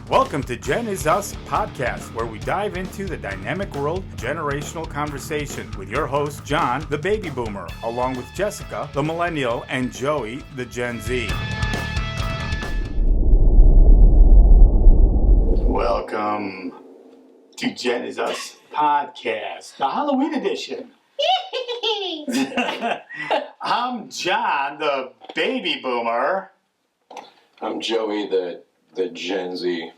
Welcome to Genizus Podcast, where we dive into the dynamic world of generational conversation with your host, John, the baby boomer, along with Jessica, the millennial, and Joey, the Gen Z. Welcome to Genizus Podcast, the Halloween edition. I'm John, the baby boomer. I'm Joey, the Gen Z.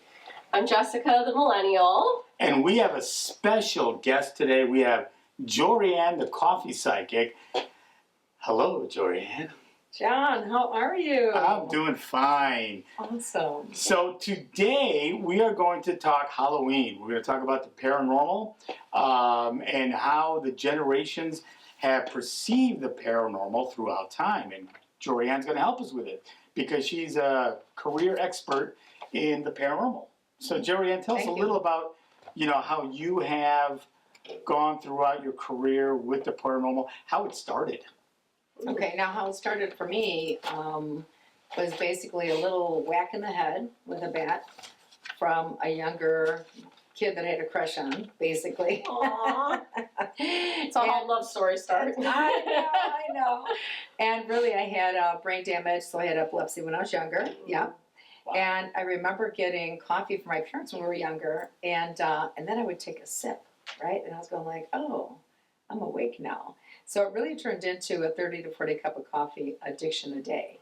I'm Jessica, the millennial. And we have a special guest today. We have Jorianne The Coffee Psychic. Hello, Jorianne. John, how are you? I'm doing fine. Awesome. So today we are going to talk Halloween. We're going to talk about the paranormal and how the generations have perceived the paranormal throughout time. And Jorianne's going to help us with it because she's a career expert in the paranormal. So Jorianne, tell us a little about, how you have gone throughout your career with the paranormal, how it started. Okay, now how it started for me was basically a little whack in the head with a bat from a younger kid that I had a crush on, basically. Aww. It's how love stories start. I know. And really, I had brain damage, so I had epilepsy when I was younger. Yeah. Wow. And I remember getting coffee from my parents when we were younger, and then I would take a sip, right? And I was going like, oh, I'm awake now. So it really turned into a 30 to 40 cup of coffee addiction a day.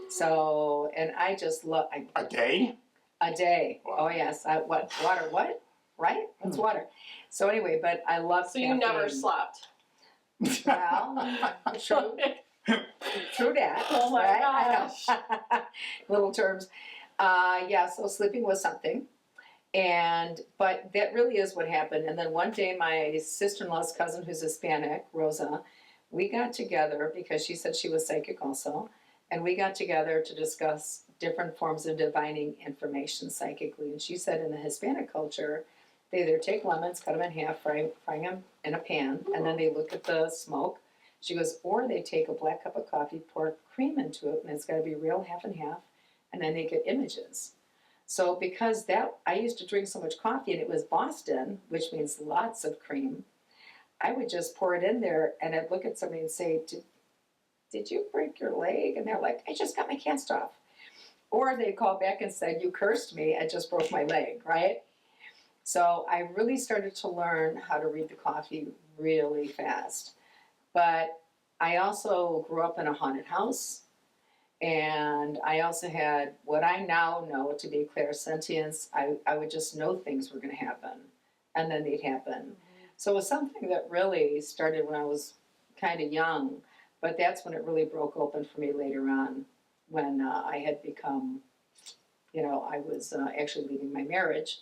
So, and I just love... A day? A day. Wow. Oh, yes. Water, what? Right? What's water? So anyway, but I love So caffeine. you never slept? Well, true. True that. Oh my right? gosh. I know. Little terms. So sleeping was something. But that really is what happened. And then one day my sister-in-law's cousin, who's Hispanic, Rosa, we got together because she said she was psychic also. And we got together to discuss different forms of divining information psychically. And she said in the Hispanic culture, they either take lemons, cut them in half, frying them in a pan, and then they look at the smoke. She goes, or they take a black cup of coffee, pour cream into it, and it's got to be real half and half, and then they get images. So because I used to drink so much coffee, and it was Boston, which means lots of cream, I would just pour it in there, and I'd look at somebody and say, did you break your leg? And they're like, I just got my cast off. Or they'd call back and said, you cursed me, I just broke my leg, right? So I really started to learn how to read the coffee really fast. But I also grew up in a haunted house. And I also had what I now know to be clairsentience. I would just know things were going to happen. And then they'd happen. Mm-hmm. So it was something that really started when I was kind of young. But that's when it really broke open for me later on. When I had become, I was actually leaving my marriage.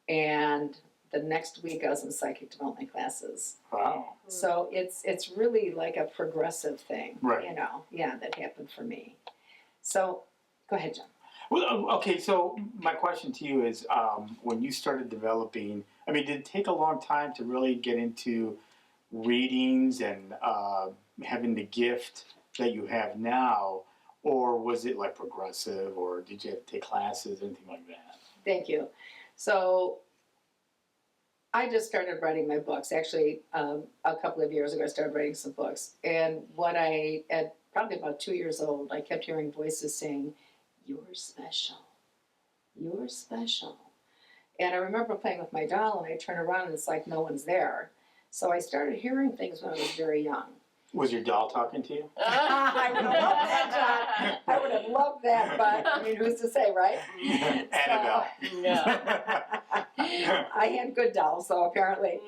And the next week I was in psychic development classes. Wow. So it's really like a progressive thing, right. That happened for me. So go ahead, John. Well, okay, so my question to you is, when you started developing, did it take a long time to really get into readings and having the gift that you have now, or was it like progressive, or did you have to take classes, anything like that? Thank you. So I just started writing my books. Actually, a couple of years ago, I started writing some books. And at probably about 2 years old, I kept hearing voices saying, you're special. You're special. And I remember playing with my doll, and I turn around, and it's like no one's there. So I started hearing things when I was very young. Was your doll talking to you? I would have loved that, John. I would have loved that, but who's to say, right? Annabelle. Yeah. I had good dolls, so apparently.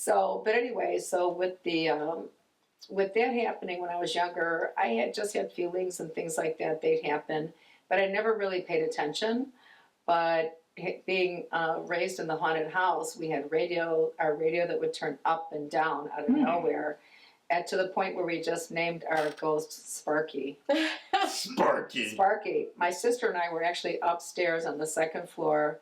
But anyway, so with that happening when I was younger, I had just had feelings and things like that. They'd happen, but I never really paid attention. But being raised in the haunted house, we had our radio that would turn up and down out of nowhere. To the point where we just named our ghost Sparky. Sparky. My sister and I were actually upstairs on the second floor,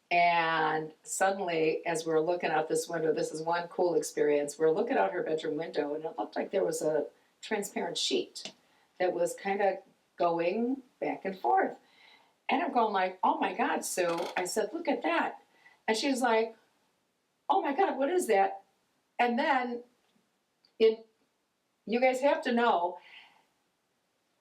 and suddenly, as we were looking out this window, this is one cool experience, we're looking out her bedroom window, and it looked like there was a transparent sheet that was kind of going back and forth. And I'm going like, oh my God, Sue. I said, look at that. And she's like, oh my God, what is that? And then you guys have to know,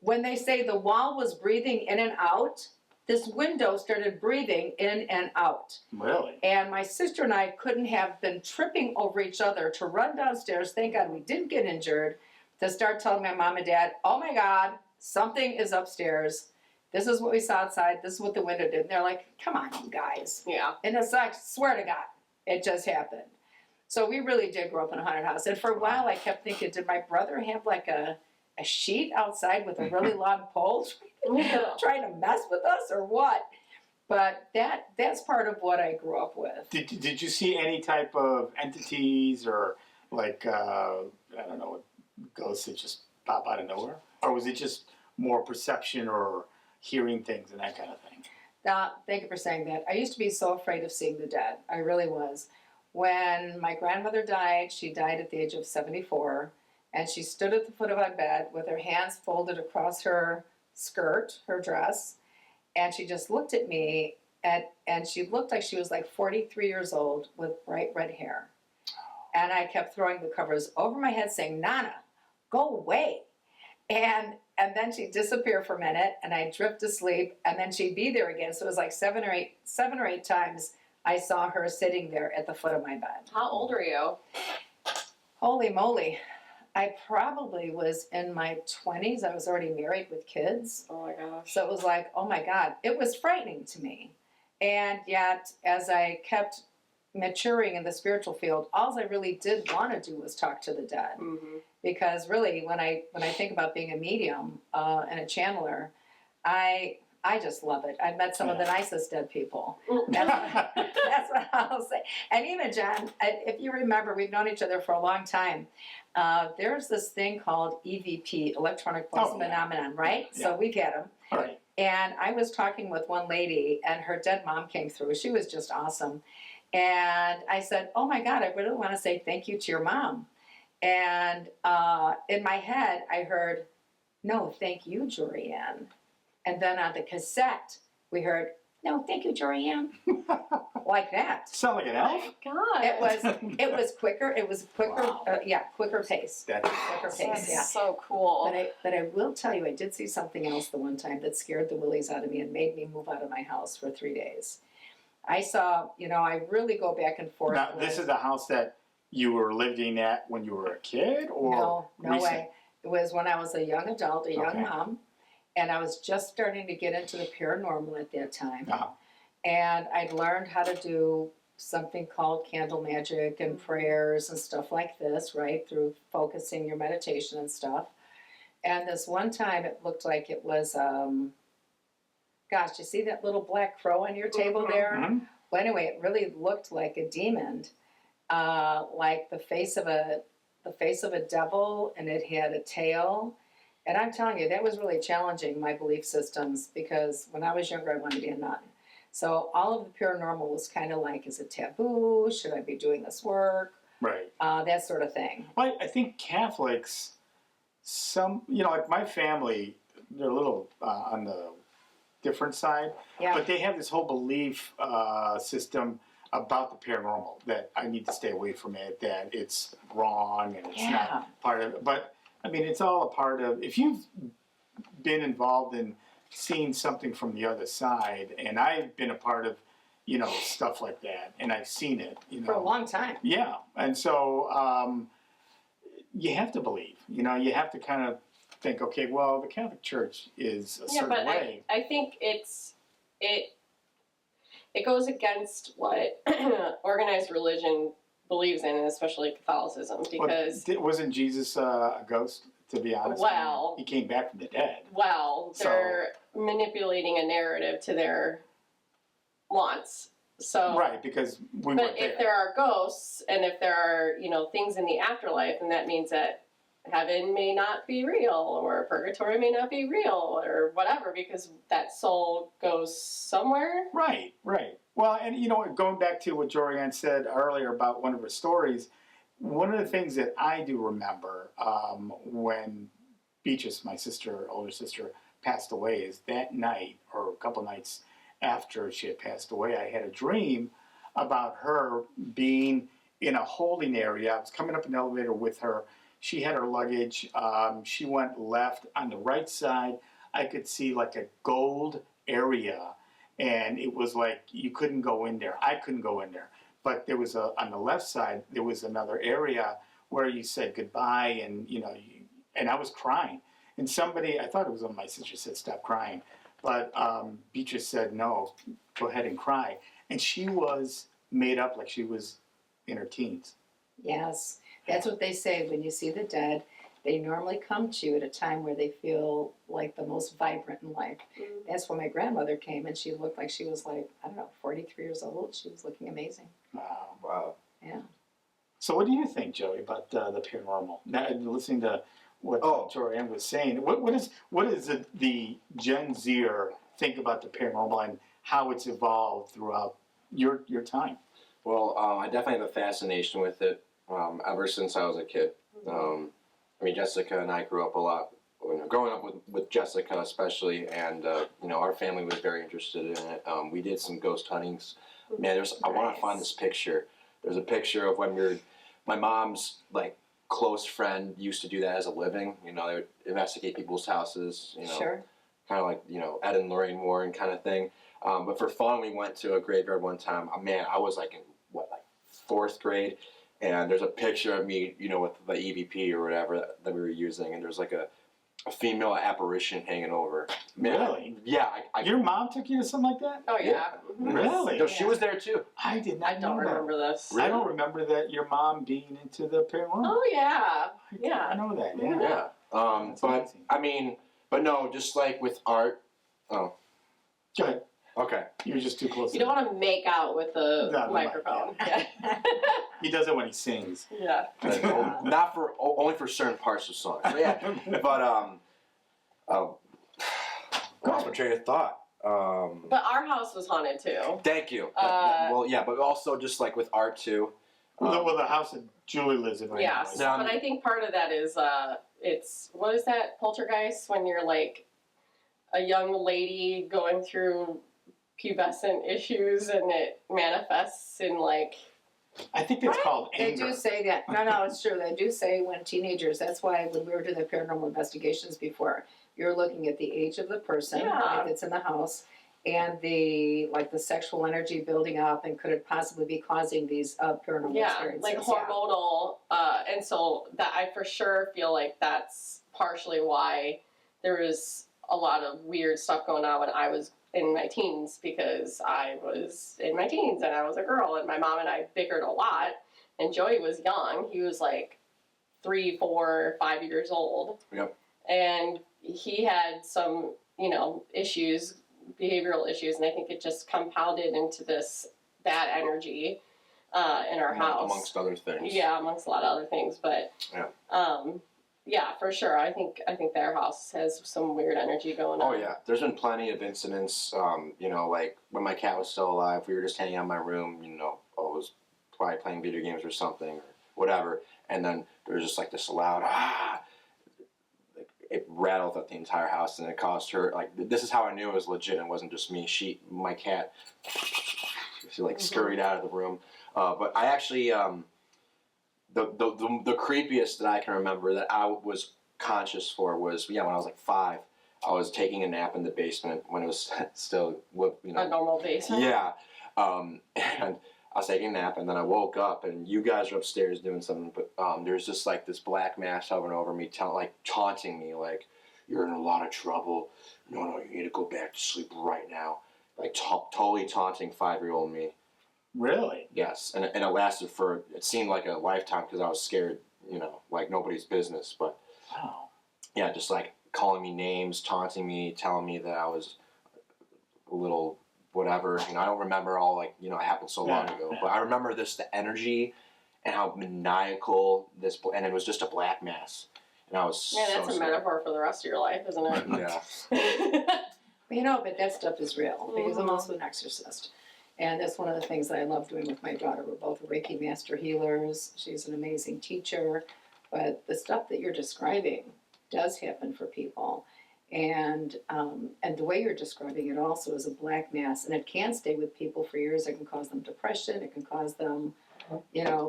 when they say the wall was breathing in and out, this window started breathing in and out. Really? And my sister and I couldn't have been tripping over each other to run downstairs, thank God we didn't get injured, to start telling my mom and dad, oh my God, something is upstairs. This is what we saw outside. This is what the window did. And they're like, come on, you guys. Yeah. And it's like, swear to God, it just happened. So we really did grow up in a haunted house. And for a while, I kept thinking, did my brother have like a sheet outside with a really long pole trying to mess with us or what? But that's part of what I grew up with. Did you see any type of entities or like, I don't know, ghosts that just pop out of nowhere? Or was it just more perception or hearing things and that kind of thing? Thank you for saying that. I used to be so afraid of seeing the dead. I really was. When my grandmother died, she died at the age of 74, and she stood at the foot of my bed with her hands folded across her skirt, her dress, and she just looked at me, and she looked like she was like 43 years old with bright red hair. And I kept throwing the covers over my head saying, Nana, go away. And then she'd disappear for a minute, and I'd drift to sleep, and then she'd be there again. So it was like seven or eight times I saw her sitting there at the foot of my bed. How old are you? Holy moly. I probably was in my 20s. I was already married with kids. Oh my gosh. So it was like, oh my God. It was frightening to me. And yet, as I kept maturing in the spiritual field, all I really did want to do was talk to the dead. Mm-hmm. Because really, when I think about being a medium and a channeler, I just love it. I've met some of the nicest dead people. That's what I'll say. And even John, if you remember, we've known each other for a long time. There's this thing called EVP, electronic pulse phenomenon, right? Yeah. So we've had them. Right. And I was talking with one lady, and her dead mom came through. She was just awesome. And I said, oh my God, I really want to say thank you to your mom. And in my head, I heard, no, thank you, Jorianne. And then on the cassette, we heard, no, thank you, Jorianne. Like that. Sound like an elf? God. It was quicker. It was quicker. Wow. Quicker pace. That's Quicker awesome. pace. Yeah. So cool. But I will tell you, I did see something else the one time that scared the willies out of me and made me move out of my house for 3 days. I saw, I really go back and forth. Now, this is the house that you were living at when you were a kid, or No recent? way. It was when I was a young adult, a young Okay. mom, and I was just starting to get into the paranormal at that time. Uh-huh. And I'd learned how to do something called candle magic and prayers and stuff like this, right, through focusing your meditation and stuff. And this one time it looked like it was, gosh, you see that little black crow on your table there? Mhm. Well, anyway, it really looked like a demon, like the face of a devil, and it had a tail. And I'm telling you, that was really challenging my belief systems, because when I was younger, I wanted to be a nun. So all of the paranormal was kind of like, is it taboo? Should I be doing this work? Right. That sort of thing. Well, I think Catholics, like my family, they're a little on the different side, Yeah. but they have this whole belief system about the paranormal, that I need to stay away from it, that it's wrong and it's Yeah. not part of it. But, I mean, it's all a part of, if you've been involved in seeing something from the other side, and I've been a part of, stuff like that, and I've seen it, For a long time. Yeah, and so you have to believe. You have to kind of think, okay, well, the Catholic Church is a certain way. I think it goes against what organized religion believes in, and especially Catholicism, because Wasn't Jesus a ghost, to be honest? Well- He came back from the dead. they're manipulating a narrative to their wants. So Right, because we But weren't if there are ghosts, and if there are, things in the afterlife, then that means that heaven may not be real, or purgatory may not be real, or whatever, because that soul goes somewhere. Right. Well, and going back to what Jorianne said earlier about one of her stories, one of the things that I do remember when Beatrice, my older sister, passed away is that night, or a couple nights after she had passed away, I had a dream about her being in a holding area. I was coming up an elevator with her. She had her luggage. She went left. On the right side, I could see like a gold area, and it was like you couldn't go in there. I couldn't go in there. But there was on the left side, there was another area where you said goodbye, and and I was crying. And somebody, I thought it was one of my sisters, said, "Stop crying." But Beatrice said, "No, go ahead and cry." And she was made up like she was in her teens. Yes, that's what they say. When you see the dead, they normally come to you at a time where they feel like the most vibrant in life. That's when my grandmother came, and she looked like she was like, I don't know, 43 years old. She was looking amazing. Wow. Wow. Yeah. So what do you think, Joey, about the paranormal? Now, listening to what Jorianne was saying, what is the Gen Zer think about the paranormal and how it's evolved throughout your time? Well, I definitely have a fascination with it ever since I was a kid. I mean, Jessica and I grew up a lot, growing up with Jessica especially, and our family was very interested in it. We did some ghost huntings. Man, I want to find this picture. There's a picture of when my mom's like close friend used to do that as a living. They would investigate people's houses. Sure. Kind of like Ed and Lorraine Warren kind of thing. But for fun, we went to a graveyard one time. Man, I was like in fourth grade, and there's a picture of me, with the EVP or whatever that we were using, and there's like a female apparition hanging over. Man, Really? Yeah. Your mom took you to something like that? Oh yeah. Really? No, she was there too. I did not I don't know that. remember this. I don't remember that your mom being into the paranormal. Oh yeah. I Yeah. know that. Yeah. Yeah. That's But amazing. I mean, no, just like with art. Oh, Go ahead. okay. You're just too close. You don't want to make out with the No, the mic, microphone. yeah. He does it when he sings. Yeah. Not only for certain parts of songs. So, yeah. But lost my train of thought. But our house was haunted too. Thank you. But also just like with art too. Well, the house that Julie lives in right Yes, now. but I think part of that is it's what is that poltergeist when you're like a young lady going through pubescent issues and it manifests in like. I think that's called They anger. do say that. No, it's true. They do say when teenagers, that's why when we were doing the paranormal investigations before, you're looking at the age of the person that's in the house and the sexual energy building up, and could it possibly be causing these paranormal experiences. Like hormonal, and so that I for sure feel like that's partially why there was a lot of weird stuff going on when I was in my teens, because I was in my teens and I was a girl, and my mom and I bickered a lot, and Joey was young. He was like 3, 4, 5 years old. Yep. And he had some, issues, behavioral issues, and I think it just compounded into this bad energy in our house. Amongst other things. Yeah, amongst a lot of other things, but yeah, for sure. I think their house has some weird energy going on. Oh yeah, there's been plenty of incidents. Like when my cat was still alive, we were just hanging out in my room. I was probably playing video games or something or whatever, and then there was just like this loud it rattled up the entire house, and it caused her this is how I knew it was legit and wasn't just me. My cat, she scurried out of the room. But I actually the creepiest that I can remember that I was conscious for was when I was like 5. I was taking a nap in the basement when it was still A normal basement. Yeah, and I was taking a nap, and then I woke up, and you guys were upstairs doing something, but there's just this black mass hovering over me, taunting me, like, "You're in a lot of trouble. No, you need to go back to sleep right now." Totally taunting 5-year-old me. Really? Yes, and it lasted for, it seemed like a lifetime because I was scared, like nobody's business, but Wow. yeah, just calling me names, taunting me, telling me that I was a little whatever. I don't remember all it happened so long ago, but I remember the energy and how maniacal and it was just a black mass, and I was That's a metaphor for the rest of your life, isn't it? Yeah. But that stuff is real, because I'm also an exorcist. And that's one of the things that I love doing with my daughter. We're both Reiki master healers. She's an amazing teacher. But the stuff that you're describing does happen for people. And the way you're describing it also is a black mass, and it can stay with people for years. It can cause them depression. It can cause them,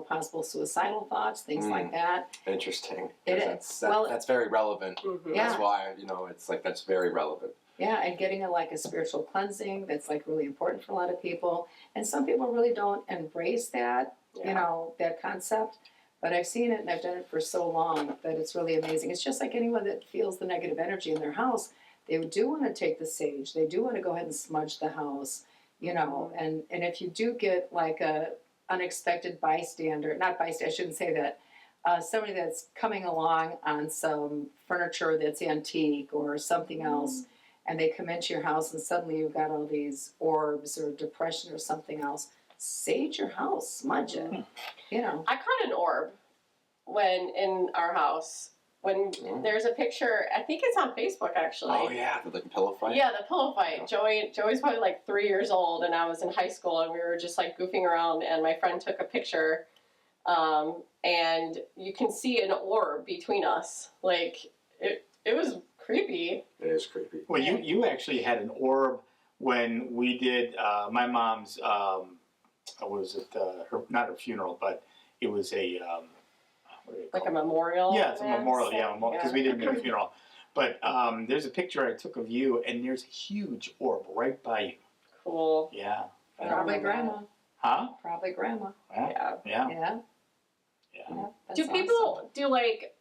possible suicidal thoughts, things like that. Interesting. It That's, is. Well, that's very relevant. Yeah. That's why, it's like, that's very relevant. Yeah, and getting a spiritual cleansing, that's like really important for a lot of people. And some people really don't embrace that, that concept. But I've seen it and I've done it for so long that it's really amazing. It's just like anyone that feels the negative energy in their house, they do want to take the sage. They do want to go ahead and smudge the house, and if you do get like a unexpected bystander, not bystander, I shouldn't say that, somebody that's coming along on some furniture that's antique or something else, and they come into your house and suddenly you've got all these orbs or depression or something else, sage your house, smudge it, I caught an orb when in our house. When there's a picture, I think it's on Facebook actually. Oh yeah, the pillow fight. Yeah, the pillow fight. Joey's probably like 3 years old, and I was in high school, and we were just like goofing around, and my friend took a picture, and you can see an orb between us. Like it was creepy. It is creepy. Well, you actually had an orb when we did my mom's. Was it not her funeral, but it was a what do they call Like a it? memorial. Yeah, it's a memorial. mass? Yeah, because we didn't do a funeral. But there's a picture I took of you, and there's a huge orb right by you. Cool. Yeah. I don't Probably remember grandma. Huh? Probably grandma. Yeah. Yeah. Yeah. Yeah. Yeah. That's Do people do like?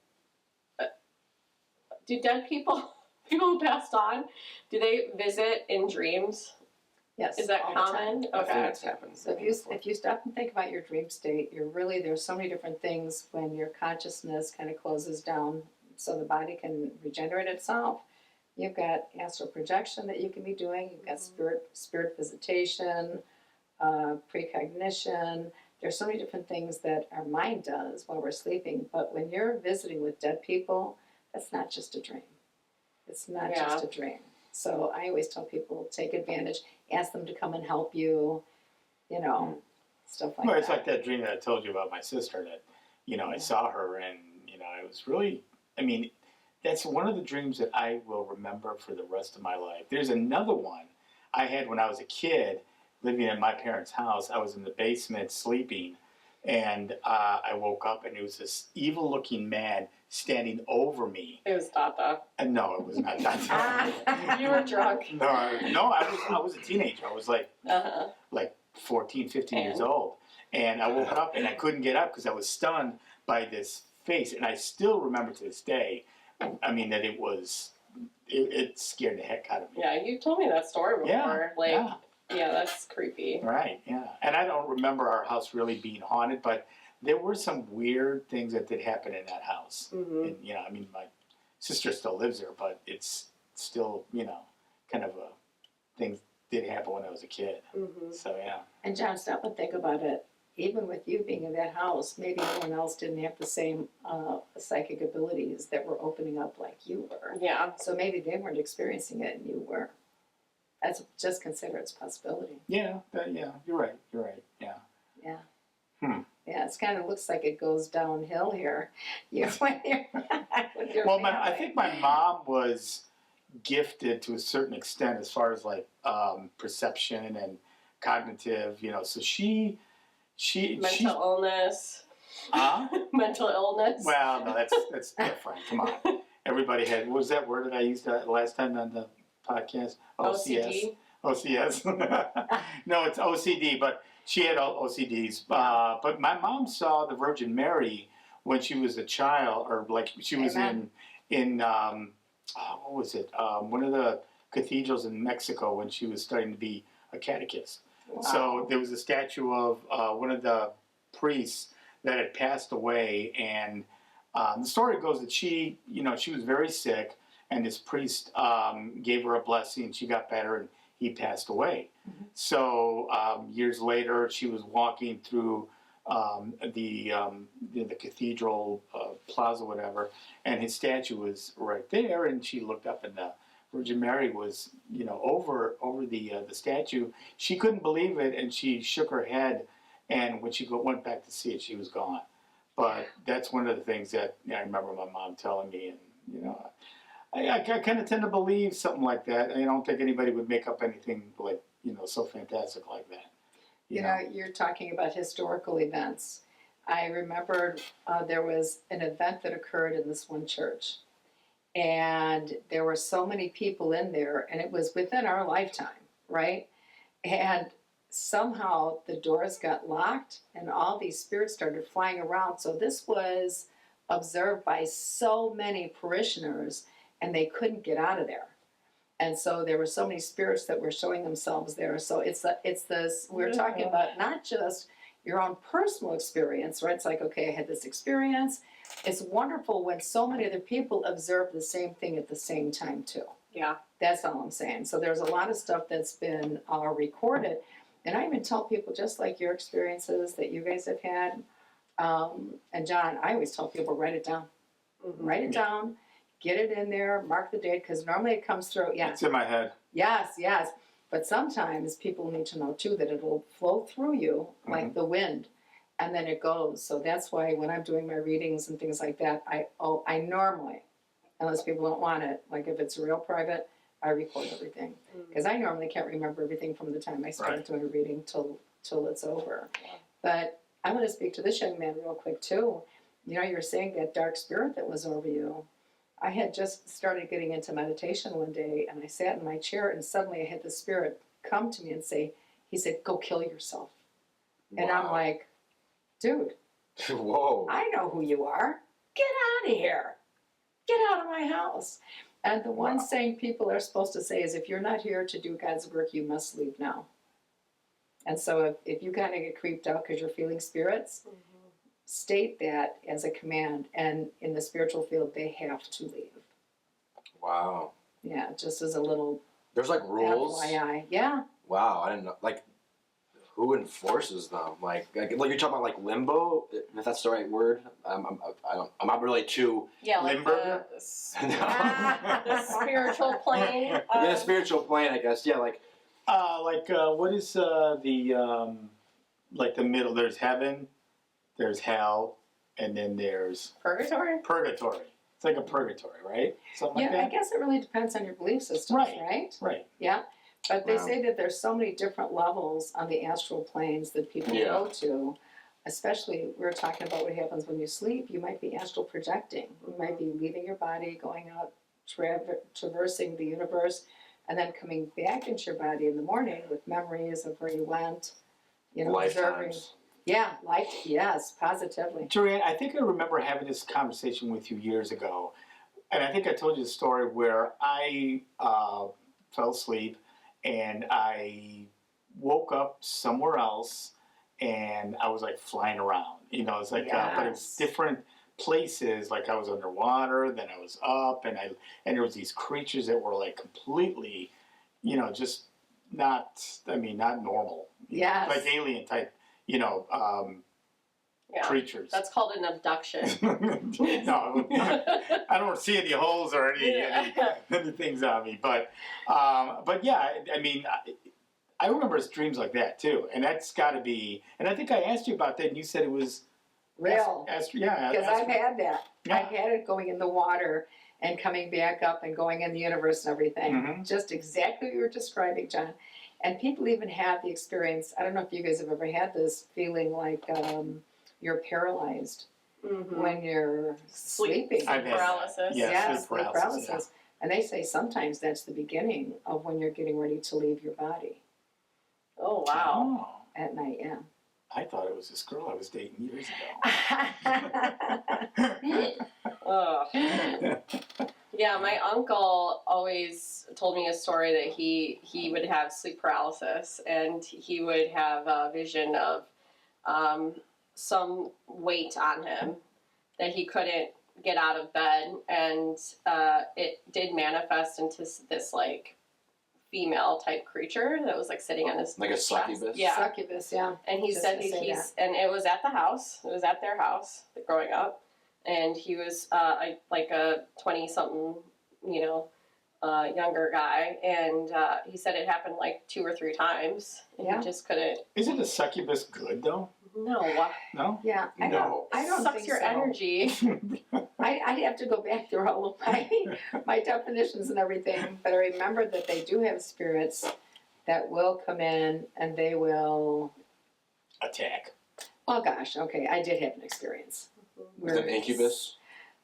Do dead people, people who passed on, do they visit in dreams? Yes. Is that all the time. common? I think Okay. it's happened. So if you stop and think about your dream state, there's so many different things when your consciousness kind of closes down so the body can regenerate itself. You've got astral projection that you can be doing. You've got spirit visitation, precognition. There's so many different things that our mind does while we're sleeping. But when you're visiting with dead people, that's not just a dream. It's not just a dream. So I always tell people, take advantage, ask them to come and help you, stuff like Well, that. it's like that dream that I told you about my sister that, I saw her and, I was really, that's one of the dreams that I will remember for the rest of my life. There's another one I had when I was a kid living in my parents' house. I was in the basement sleeping, and I woke up and it was this evil-looking man standing over me. It was Tata. And no, it was not that. You were drunk. No, I was a teenager. I was like 14, 15 years old. And I woke up and I couldn't get up because I was stunned by this face. And I still remember to this day, that it scared the heck out of me. Yeah, you told me that story before. Yeah, that's creepy. Right, yeah. And I don't remember our house really being haunted, but there were some weird things that did happen in that house. Mm-hmm. And, my sister still lives there, but it's still, kind of things did happen when I was a kid. Mm-hmm. So, yeah. And John, stop and think about it. Even with you being in that house, maybe no one else didn't have the same psychic abilities that were opening up like you were. Yeah. So maybe they weren't experiencing it and you were. That's just consider it's a possibility. Yeah, you're right, yeah. Yeah. Yeah, it kind of looks like it goes downhill here. With your Well, family. I think my mom was gifted to a certain extent as far as like perception and cognitive, so she Mental illness. Mental illness. Well, no, that's different. Come on. Everybody had, what was that word that I used last time on the podcast? OCD? OCS. No, it's OCD, but she had OCDs. But my mom saw the Virgin Mary when she was a child, or like she was in what was it? One of the cathedrals in Mexico when she was starting to be a catechist. Wow. So there was a statue of one of the priests that had passed away, and the story goes that she was very sick, and this priest gave her a blessing. She got better, and he passed away. Mm-hmm. So years later, she was walking through the cathedral plaza, whatever, and his statue was right there, and she looked up, and the Virgin Mary was, over the statue. She couldn't believe it, and she shook her head, and when she went back to see it, she was gone. But that's one of the things that I remember my mom telling me, and I kind of tend to believe something like that. I don't think anybody would make up anything like, so fantastic like that. You know, you're talking about historical events. I remember there was an event that occurred in this one church, and there were so many people in there, and it was within our lifetime, right? And somehow the doors got locked, and all these spirits started flying around. So this was observed by so many parishioners, and they couldn't get out of there. And so there were so many spirits that were showing themselves there. So it's this, we're talking about not just your own personal experience, right? It's like, okay, I had this experience. It's wonderful when so many other people observe the same thing at the same time too. Yeah. That's all I'm saying. So there's a lot of stuff that's been recorded. And I even tell people, just like your experiences that you guys have had, and John, I always tell people, write it down. Mm-hmm. Write it down. Get it in there, mark the date, because normally it comes through. Yeah. It's in my head. Yes. But sometimes people need to know too that it'll flow through you like the wind, and then it goes. So that's why when I'm doing my readings and things like that, I normally, unless people don't want it, like if it's real private, I record everything, because I normally can't remember everything from the time I started doing a reading till it's over. Yeah. But I want to speak to this young man real quick too. You know, you're saying that dark spirit that was over you. I had just started getting into meditation one day, and I sat in my chair, and suddenly I had the spirit come to me and he said, go kill yourself. And I'm like, dude, Whoa. I know who you are. Get out of here. Get out of my house. And the one saying people are supposed to say is, if you're not here to do God's work, you must leave now. And so if you kind of get creeped out because you're feeling spirits, state that as a command, and in the spiritual field, they have to leave. Wow. Yeah, just as a little There's like rules. FYI. Yeah. Wow, I didn't know. Like, who enforces them? Like you're talking about like limbo, if that's the right word. I'm not really too. Yeah, like Limburger? the spiritual plane. Yeah, spiritual plane, I guess. Yeah, like. What is the middle? There's heaven, there's hell, and then there's Purgatory? purgatory. It's like a purgatory, right? Something like Yeah, that? I guess it really depends on your belief system, right? Right. Yeah. But they Wow. say that there's so many different levels on the astral planes that people go to. Especially, we were talking about what happens when you sleep. You might be astral projecting. You might be leaving your body, going out, traversing the universe, and then coming back into your body in the morning with memories of where you went, observing. Lifetimes. Yeah, yes, positively. Jorianne, I think I remember having this conversation with you years ago, and I think I told you the story where I fell asleep and I woke up somewhere else, and I was like flying around. It's like, but it was different places. Like I was underwater, then I was up, and there was these creatures that were like completely, just not normal. Yes. Like alien type, creatures. That's called an abduction. No, I don't see any holes or any things on me, but yeah, I remember dreams like that too, and that's got to be. And I think I asked you about that, and you said it was Real. Because I've had that. Yeah. I've had it going in the water and coming back up and going in the universe and everything. Mhm. Just exactly what you were describing, John. And people even have the experience. I don't know if you guys have ever had this feeling like you're paralyzed when you're sleeping. I've had that. paralysis. Yeah, Sleep paralysis. And they say sometimes that's the beginning of when you're getting ready to leave your body Oh, wow. Oh, at night. Yeah. I thought it was this girl I was dating years ago. Ugh. Yeah, my uncle always told me a story that he would have sleep paralysis, and he would have a vision of some weight on him that he couldn't get out of bed, and it did manifest into this like female type creature that was like sitting on his Like a chest. succubus? Yeah. Succubus, yeah. And he Just said to say and it was at the house. It was at their house growing up. And he was like a 20-something, younger guy. And he said it happened like 2 or 3 times. And Yeah. he just couldn't. Isn't a succubus good though? No. No? Yeah, I No. don't Sucks think your so. energy. I'd have to go back through all of my definitions and everything, but I remember that they do have spirits that will come in and they will. Attack. Oh gosh, okay, I did have an experience. With an incubus?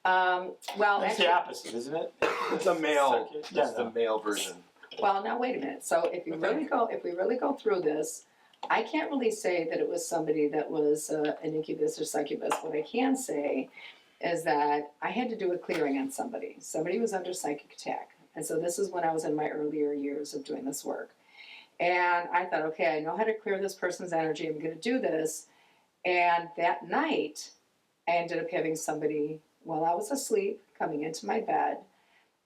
Well, That's actually, the opposite, isn't it? It's a male. Psychic. That's Yeah, the male version. well, now wait a minute. So if we really go through this, I can't really say that it was somebody that was an incubus or succubus. What I can say is that I had to do a clearing on somebody. Somebody was under psychic attack, and so this is when I was in my earlier years of doing this work. And I thought, okay, I know how to clear this person's energy. I'm going to do this. And that night, I ended up having somebody, while I was asleep, coming into my bed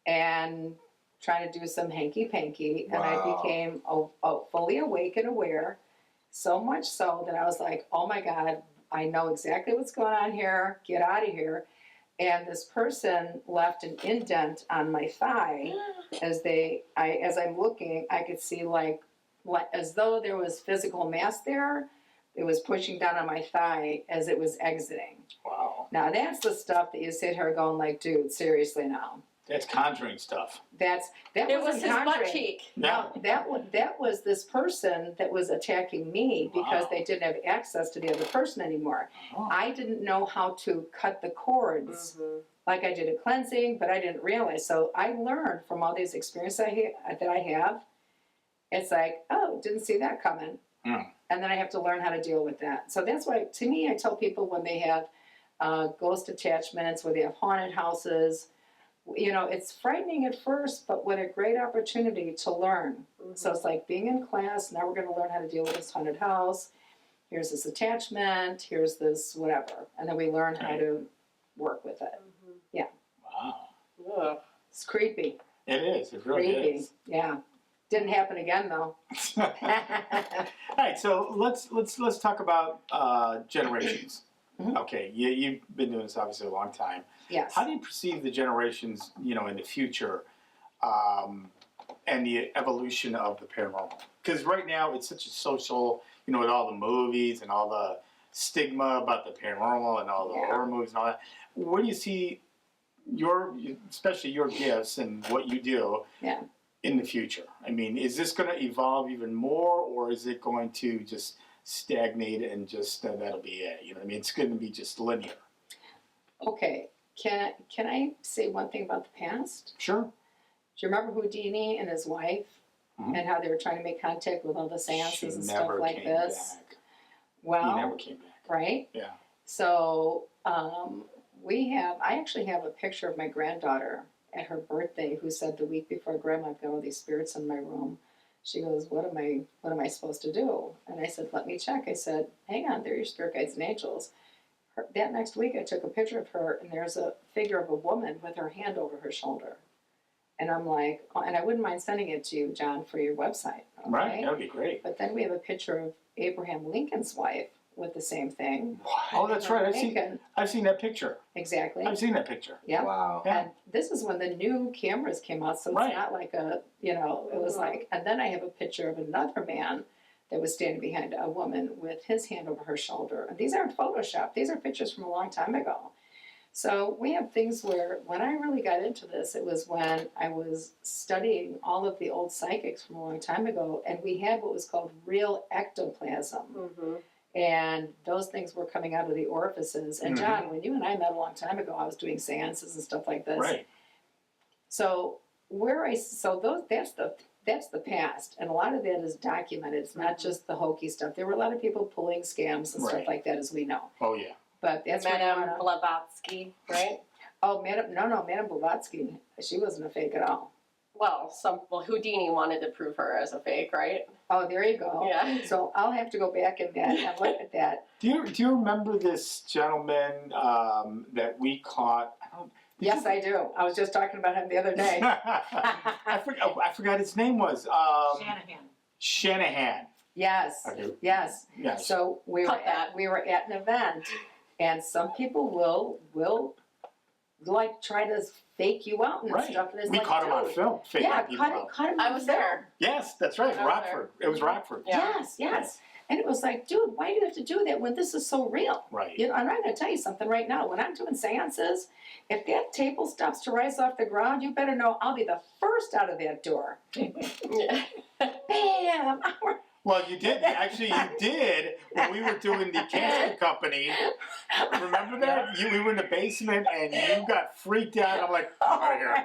and trying to do some hanky-panky. And I Wow. became fully awake and aware, so much so that I was like, oh my God, I know exactly what's going on here. Get out of here. And this person left an indent on my thigh. As I'm looking, I could see like as though there was physical mass there. It was pushing down on my thigh as it was exiting. Wow. Now that's the stuff that you sit here going like, dude, seriously now. That's conjuring stuff. That It was wasn't his butt conjuring. cheek. No, that was this person that was attacking me because Wow. they didn't have access to the other person anymore. Oh. I didn't know how to cut the cords like I did a cleansing, but I didn't realize. So I learned from all these experiences that I have. It's like, oh, didn't see that coming. Mm. And then I have to learn how to deal with that. So that's why, to me, I tell people when they have ghost attachments, where they have haunted houses, it's frightening at first, but what a great opportunity to learn. So it's like being in class, now we're going to learn how to deal with this haunted house. Here's this attachment, here's this whatever. And then we learn how to work with it. Wow. Ugh. It's creepy. It is. It really Creepy. is. Yeah. Didn't happen again, though. All right, so let's talk about generations. Mhm. Okay, you've been doing this obviously a long time. Yes. How do you perceive the generations, in the future, and the evolution of the paranormal? Because right now it's such a social, with all the movies and all the stigma about the paranormal and all the horror movies and all that. Where do you see especially your gifts and what you do? Yeah. In the future? I mean, is this going to evolve even more, or is it going to just stagnate and just that'll be it? You know what I mean? It's going to be just linear. Okay. Can I say one thing about the past? Sure. Do you remember Houdini and his wife Mhm. and how they were trying to make contact with all the seances and stuff never like came this? back. Well, He never came back. right? Yeah. So I actually have a picture of my granddaughter at her birthday who said the week before, Grandma, I've got all these spirits in my room. She goes, what am I supposed to do? And I said, let me check. I said, hang on, they're your spirit guides and angels. That next week I took a picture of her and there's a figure of a woman with her hand over her shoulder. And I'm like, and I wouldn't mind sending it to you, John, for your website. Okay? Right, that would be great. But then we have a picture of Abraham Lincoln's wife with the same thing. Oh, that's right. Lincoln. I've seen that picture. Exactly. I've seen that picture. Yeah. Wow. Yeah. And this is when the new cameras came out, so it's Right. not like it was like, and then I have a picture of another man that was standing behind a woman with his hand over her shoulder. And these aren't Photoshopped. These are pictures from a long time ago. So we have things where, when I really got into this, it was when I was studying all of the old psychics from a long time ago, and we had what was called real ectoplasm. Mm-hmm. And those things were coming out of the orifices. And John, when you and I met a long time ago, I was doing seances and stuff like this. Right. So that's the past, and a lot of that is documented. It's not just the hokey stuff. There were a lot of people pulling scams and stuff Right. like that, as we know. Oh, yeah. But that's where Madame you wanna- Blavatsky, right? Madame Blavatsky, she wasn't a fake at all. Well, Houdini wanted to prove her as a fake, right? Oh, there you go. Yeah. So I'll have to go back and look at that. Do you remember this gentleman that we caught? Yes, I do. I was just talking about him the other day. I forgot his name was. Shanahan. Yes. Okay. Yes. Yes. So we Cut were at an event, and some people will like try to fake you out and Right. stuff. And it's We like, caught him on dude, film. Faking yeah, people out. cut him. I on was film. there. Yes, that's right. I was Rockford. It was Rockford. Yeah. Yes, yes. And it was like, dude, why do you have to do that when this is so real? Right. You know, and I'm going to tell you something right now. When I'm doing seances, if that table stops to rise off the ground, you better know I'll be the first out of that door. Yeah. Bam! Well, you did. Actually, you did when we were doing the casket company. Remember that? We were in the basement and you got freaked out. I'm like, I'm out of here.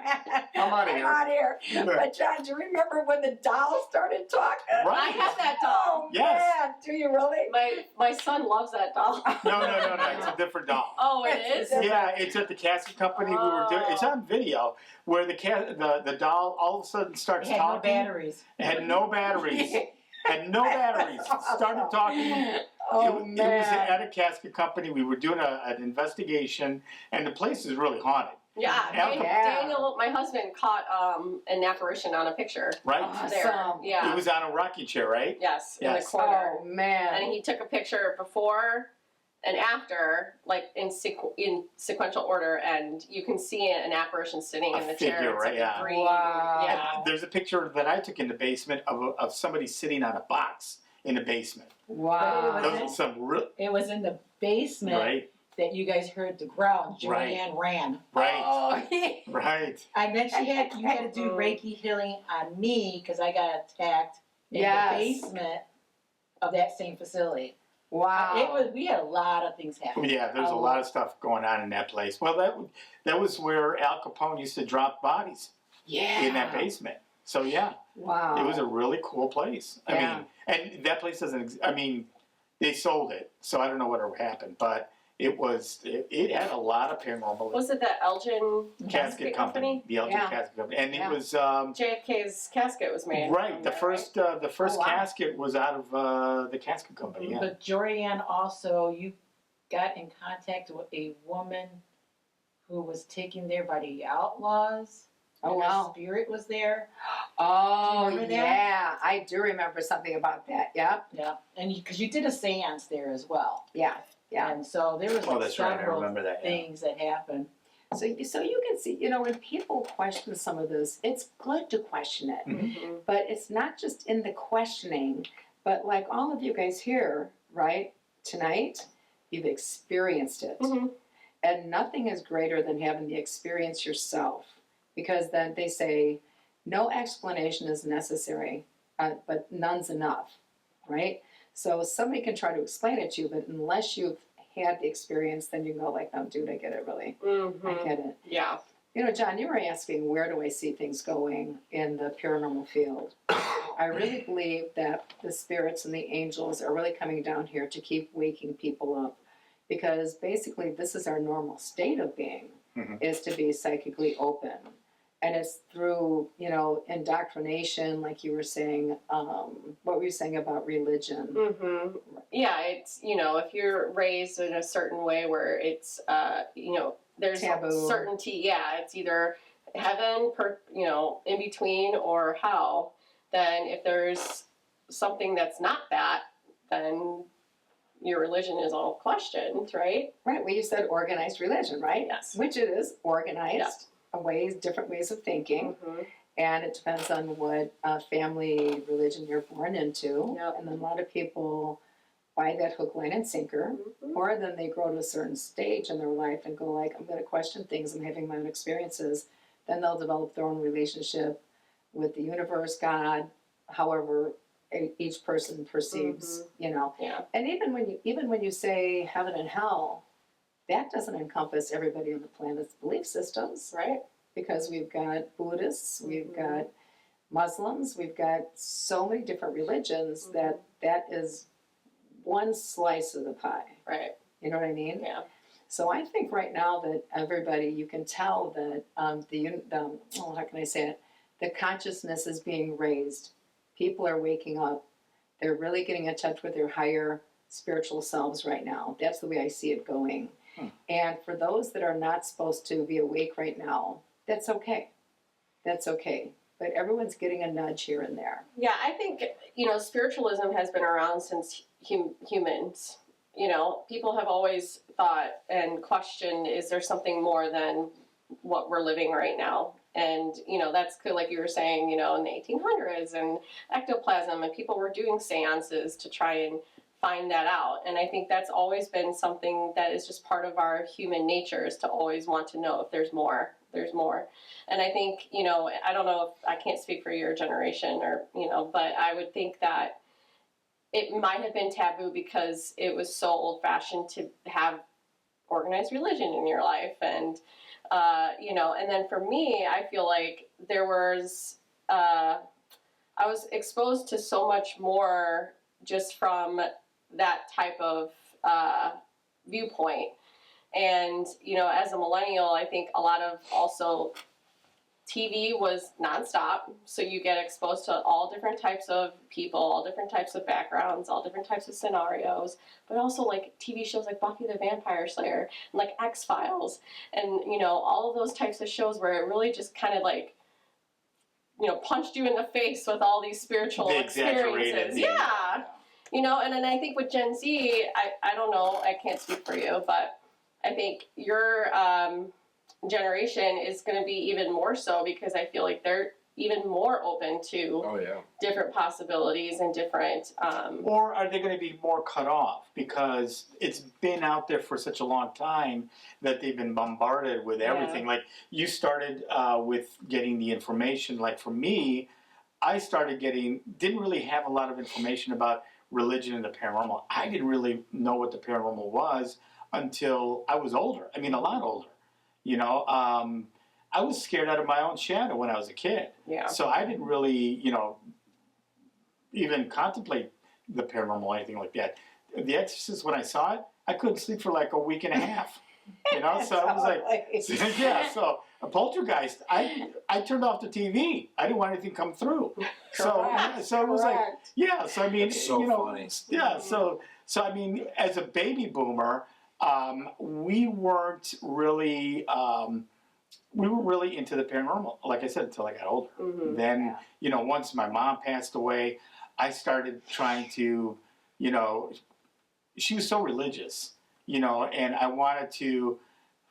I'm out of here. I'm out of here. But John, do you remember when the doll started talking? I Right. have that doll. Oh, Yes. man. Do you really? My son loves that doll. No. It's a different doll. Oh, it is? Yeah, it's at the casket company. We were doing. It's on video where the doll all of a sudden starts It had no talking. batteries. Had no batteries. Had no batteries. Started talking. Oh, it was man. at a casket company. We were doing an investigation, and the place is really haunted. Yeah, Yeah. Daniel, my husband, caught an apparition on a picture Right? Awesome. there. Yeah. It was on a rocking chair, right? Yes, in the Yes. corner. Oh, man. And he took a picture before and after, like in sequential order, and you can see an apparition sitting A in the figure, chair. It's right, like yeah. a green. Wow. Yeah. There's a picture that I took in the basement of somebody sitting on a box in the basement. Wow. Those are some real, It was in the basement right, that you guys heard the growl. Right. Jorianne ran. right, Oh, right. And then you had to do Reiki healing on me because I got attacked in Yes. the basement of that same facility. wow. We had a lot of things happen. Yeah, there's a lot of stuff going on in that place. Well, that was where Al Capone used to drop bodies Yeah. in that basement. So yeah, Wow. it was a really cool place. I Yeah. mean, and that place doesn't. I mean, they sold it, so I don't know what happened, but it had a lot of paranormal. Was it that Elgin Casket company, the Elgin Yeah. Casket Company, and Yeah. it was JFK's casket was made. right. from The there, first Oh, wow. casket was out of the casket company. Yeah, But Jorianne also, you got in contact with a woman who was taken there by the outlaws. Oh, and her wow. spirit was there. Oh, Do you remember that? yeah. I do remember something about that. Yep. Yeah, and because you did a seance there as well. Yeah. Yeah. And so there was Oh, like that's right. I several remember that, yeah. things that happened. So you can see, when people question some of this, it's good to question it. Mhm. But it's not just in the questioning, but like all of you guys here, right, tonight, you've experienced it. Mhm. And nothing is greater than having the experience yourself. Because then they say, no explanation is necessary, but none's enough, right? So somebody can try to explain it to you, but unless you've had the experience, then you can go like, no, dude, I get it, really. I Mhm. get it. Yeah. John, you were asking, where do I see things going in the paranormal field? I really believe that the spirits and the angels are really coming down here to keep waking people up. Because basically, this is our normal state of being, Mhm. is to be psychically open. And it's through, indoctrination, like you were saying. What were you saying about religion? Mhm. Yeah, it's if you're raised in a certain way where it's there's Taboo. certainty. Yeah, it's either heaven, in between, or hell. Then if there's something that's not that, then your religion is all questioned, right? Right, well, you said organized religion, right? Yes. Which it is, organized, different ways of thinking. Mhm. And it depends on what family religion you're born into. Yep. And then a lot of people buy that hook, line, and sinker. Mhm. Or then they grow to a certain stage in their life and go like, I'm going to question things. I'm having my own experiences. Then they'll develop their own relationship with the universe, God, however each person perceives, Yeah. And even when you say heaven and hell, that doesn't encompass everybody on the planet's belief systems. Right. Because we've got Buddhists, we've Mhm. got Muslims, we've got so many different religions Mhm. that is one slice of the pie. Right. You know what I mean? Yeah. So I think right now that everybody, you can tell that how can I say it? The consciousness is being raised. People are waking up. They're really getting in touch with their higher spiritual selves right now. That's the way I see it going. And for those that are not supposed to be awake right now, that's okay. That's okay. But everyone's getting a nudge here and there. Yeah, I think, spiritualism has been around since humans. People have always thought and questioned, is there something more than what we're living right now? And, that's good, like you were saying, in the 1800s and ectoplasm, and people were doing seances to try and find that out. And I think that's always been something that is just part of our human nature, is to always want to know if there's more. And I think, I don't know if I can't speak for your generation or, but I would think that it might have been taboo because it was so old-fashioned to have organized religion in your life. And, and then for me, I feel like there was, I was exposed to so much more just from that type of viewpoint. And, as a millennial, I think a lot of also TV was nonstop. So you get exposed to all different types of people, all different types of backgrounds, all different types of scenarios, but also like TV shows like Buffy the Vampire Slayer and like X-Files and, all of those types of shows where it really just kind of like, punched you in the face with all these spiritual experiences. Yeah. And then I think with Gen Z, I don't know, I can't speak for you, but I think your generation is going to be even more so, because I feel like they're even more open to different possibilities and different... Or are they going to be more cut off because it's been out there for such a long time that they've been bombarded with everything? Like, you started with getting the information. Like, for me, I didn't really have a lot of information about religion and the paranormal. I didn't really know what the paranormal was until I was older. I mean, a lot older. I was scared out of my own shadow when I was a kid. Yeah. So I didn't really, even contemplate the paranormal or anything like that. The Exorcist, when I saw it, I couldn't sleep for like a week and a half. So I was like, yeah. So a poltergeist, I turned off the TV. I didn't want anything to come through. So it was like, yeah. So I mean, it's so funny. Yeah. So I mean, as a baby boomer, we weren't really. We were really into the paranormal, like I said, until I got older. Mm-hmm. Then, once my mom passed away, I started trying to, she was so religious, and I wanted to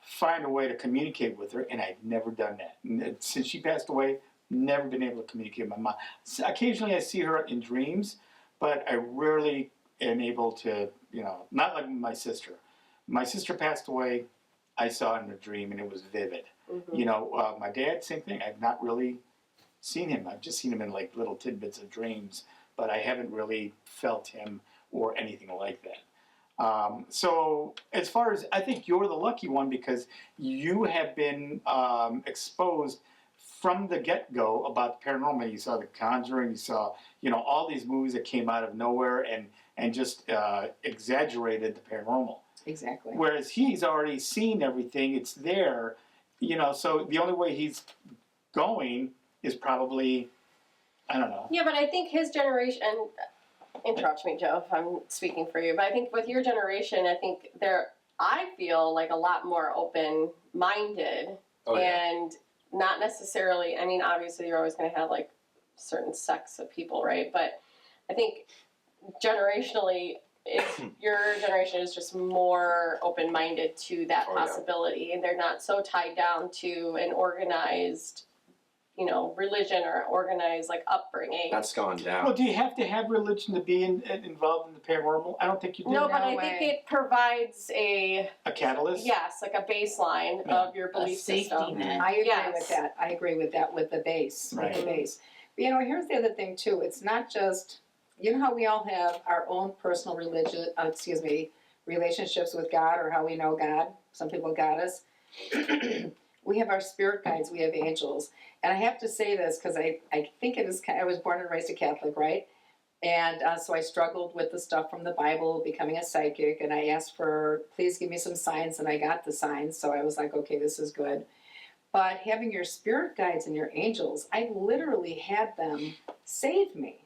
find a way to communicate with her, and I'd never done that. And since she passed away, never been able to communicate with my mom. Occasionally I see her in dreams, but I rarely am able to, not like my sister. My sister passed away, I saw it in a dream, and it was vivid. Mm-hmm. My dad, same thing. I've not really seen him. I've just seen him in like little tidbits of dreams, but I haven't really felt him or anything like that. So as far as, I think you're the lucky one, because you have been exposed from the get-go about the paranormal. You saw The Conjuring, you saw, all these movies that came out of nowhere and just exaggerated the paranormal. Exactly. Whereas he's already seen everything, it's there, so the only way he's going is probably, I don't know. Yeah, but I think his generation, and interrupt me, Joe, if I'm speaking for you, but I think with your generation, I feel like a lot more open-minded and not necessarily, I mean, obviously you're always going to have like certain sects of people, right? But I think generationally, your generation is just more open-minded to that possibility, and they're not so tied down to an organized, religion or organized like upbringing. That's gone down. Well, do you have to have religion to be involved in the paranormal? I don't think you do. No, but I think it provides a catalyst. Yes, like a baseline of your belief system. I agree with that with the base. Right. With the base. But, here's the other thing too. It's not just, how we all have our own personal relationships with God, or how we know God. Some people got us. We have our spirit guides. We have angels. And I have to say this because I think it is, I was born and raised a Catholic, right? And so I struggled with the stuff from the Bible, becoming a psychic, and I asked for, please give me some signs, and I got the signs. So I was like, okay, this is good. But having your spirit guides and your angels, I literally had them save me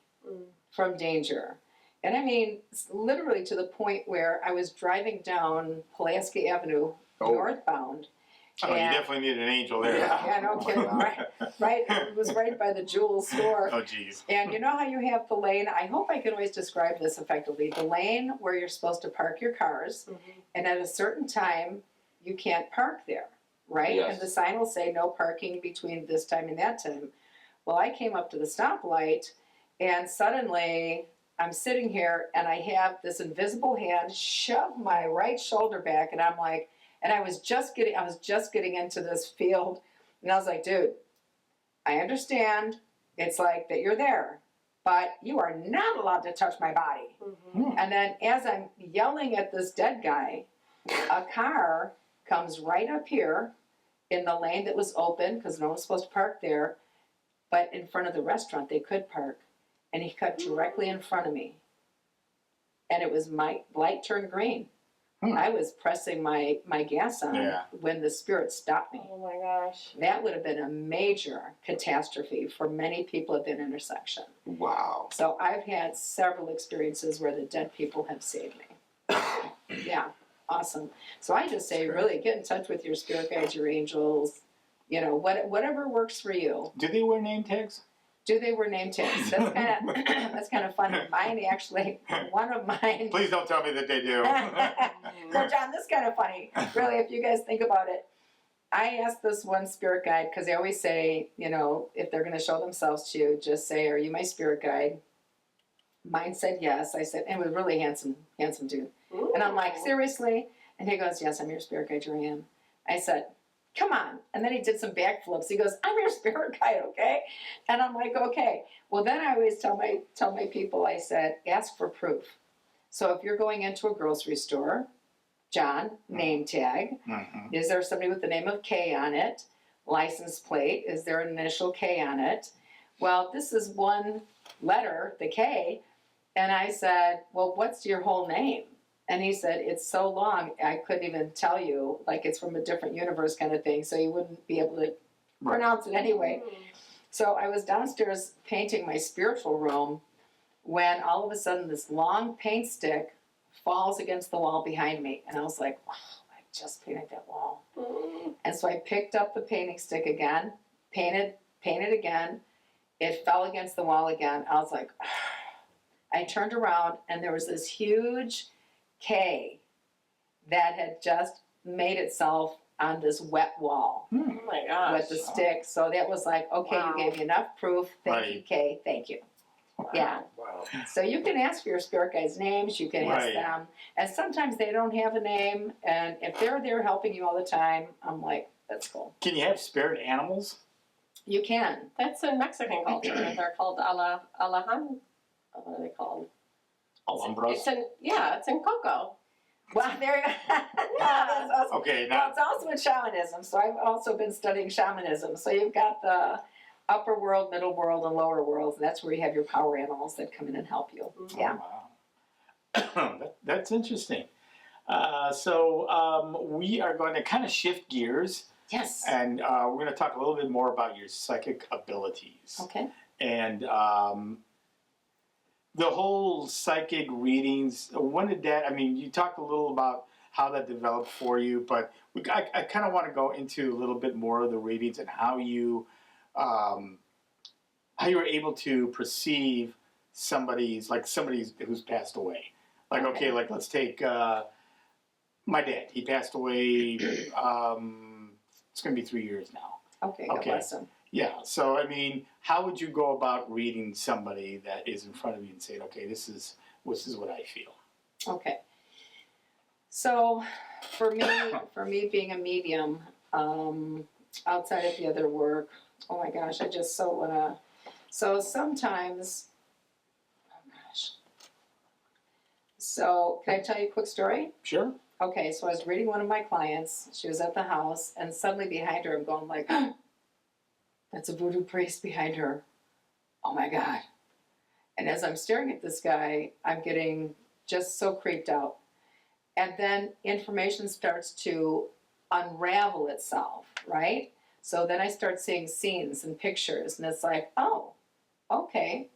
from danger. And I mean, literally to the point where I was driving down Pulaski Avenue northbound. Oh, you definitely need an angel there. Yeah, no kidding. Right. It was right by the Jewel store. Oh, geez. And you know how you have the lane? I hope I can always describe this effectively. The lane where you're supposed to park your cars, and at a certain time, you can't park there, right? Yes. And the sign will say no parking between this time and that time. Well, I came up to the stoplight, and suddenly I'm sitting here and I have this invisible hand shove my right shoulder back, and I'm like, and I was just getting into this field, and I was like, dude, I understand it's like that you're there, but you are not allowed to touch my body. Mm-hmm. And then as I'm yelling at this dead guy, a car comes right up here in the lane that was open because no one was supposed to park there, but in front of the restaurant they could park. And he cut directly in front of me. And it was my light turned green. I was pressing my gas on when the spirit stopped me. Oh my gosh. That would have been a major catastrophe for many people at that intersection. Wow. So I've had several experiences where the dead people have saved me. Yeah, awesome. So I just say, really, get in touch with your spirit guides, your angels, you know, whatever works for you. Do they wear name tags? Do they wear name tags? That's kind of funny. Mine actually, one of mine. Please don't tell me that they do. No, John, this is kind of funny. Really, if you guys think about it. I asked this one spirit guide, because they always say, you know, if they're going to show themselves to you, just say, are you my spirit guide? Mine said yes. I said, and it was a really handsome dude. Ooh. And I'm like, seriously? And he goes, yes, I'm your spirit guide, Jorianne. I said, come on. And then he did some backflips. He goes, I'm your spirit guide, okay? And I'm like, okay. Well, then I always tell my people, I said, ask for proof. So if you're going into a grocery store, John, name tag. Mm-hmm. Is there somebody with the name of K on it? License plate. Is there an initial K on it? Well, this is one letter, the K. And I said, well, what's your whole name? And he said, it's so long, I couldn't even tell you, like it's from a different universe kind of thing, so you wouldn't be able to pronounce it anyway. So I was downstairs painting my spiritual room when all of a sudden this long paint stick falls against the wall behind me. And I was like, wow, I just painted that wall. And so I picked up the painting stick again, painted again. It fell against the wall again. I was like, I turned around and there was this huge K that had just made itself on this wet wall Oh my gosh. with the stick. So that was like, okay, Wow. you gave me enough proof. Thank you, K. Thank you. Yeah. Wow. So you can ask for your spirit guides' names. You can ask Right. them. And sometimes they don't have a name. And if they're there helping you all the time, I'm like, that's cool. Can you have spirit animals? You can. That's in Mexican culture. They're called alahan. What are they called? Alhambras? It's in Coco. Well, there you go. Yeah, that's awesome. Okay, Well, now, it's also in shamanism. So I've also been studying shamanism. So you've got the upper world, middle world, and lower worlds. And that's where you have your power animals that come in and help you. Yeah. oh, wow. That's interesting. So we are going to kind of shift gears, Yes. and we're going to talk a little bit more about your psychic abilities. Okay. And the whole psychic readings, when did that, I mean, you talked a little about how that developed for you, but I kind of want to go into a little bit more of the readings and how you were able to perceive somebody who's passed away. Like, okay, like let's take my dad. He passed away, it's going to be 3 years now. Okay. God Okay. bless them. Yeah, so I mean, how would you go about reading somebody that is in front of you and saying, okay, this is what I feel? Okay. So for me being a medium, outside of the other work, oh my gosh, I just so wanna. So sometimes, oh gosh. So can I tell you a quick story? Sure. Okay, so I was reading one of my clients. She was at the house, and suddenly behind her, I'm going like, that's a voodoo priest behind her. Oh my God. And as I'm staring at this guy, I'm getting just so creeped out. And then information starts to unravel itself, right? So then I start seeing scenes and pictures, and it's like, oh, okay.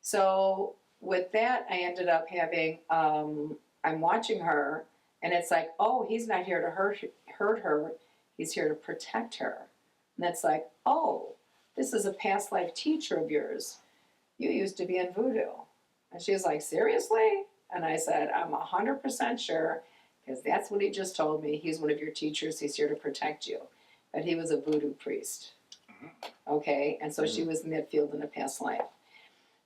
So with that, I ended up having, I'm watching her, and it's like, oh, he's not here to hurt her. He's here to protect her. And it's like, oh, this is a past life teacher of yours. You used to be in voodoo. And she's like, seriously? And I said, I'm 100% sure, because that's what he just told me. He's one of your teachers. He's here to protect you. But he was a voodoo priest. Okay? And so she was in that field in a past life.